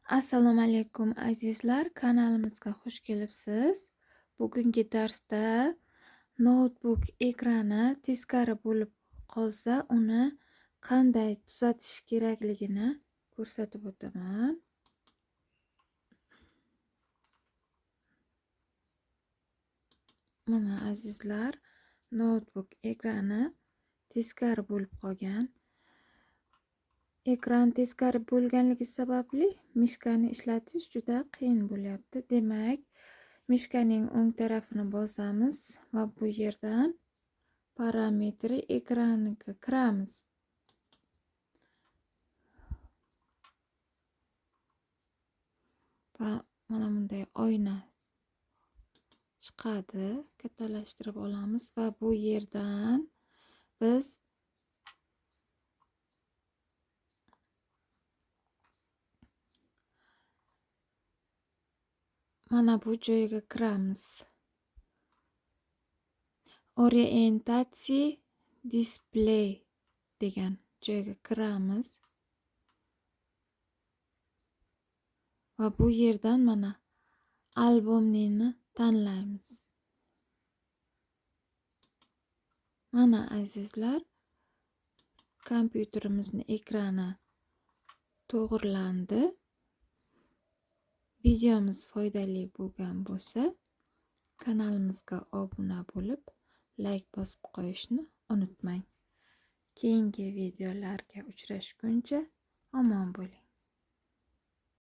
Assalomu alaykum azizlar, kanalimizga xush kelibsiz. Bugungi darsda noutbuk ekrani teskari bo'lib qolsa, uni qanday tuzatish kerakligini ko'rsatib o'taman. Mana azizlar, noutbuk ekrani teskari bo'lib qolgan. Ekran teskari bo'lganligi sababli mishkani ishlatish juda qiyin bo'lyapti. Demak, mishkaning o'ng tarafini bosamiz va bu yerdan parametri ekraniga kiramiz. Va mana bunday oyna chiqadi. Kattalashtirib olamiz va bu yerdan biz mana bu joyga kiramiz. Orientatsiya display degan joyga kiramiz. Va bu yerdan mana albomni tanlaymiz. Mana azizlar, kompyuterimizning ekrani to'g'rilandi. Videomiz foydali bo'lgan bo'lsa, kanalimizga obuna bo'lib, like bosib qo'yishni unutmang. Keyingi videolarga uchrashguncha omon bo'ling.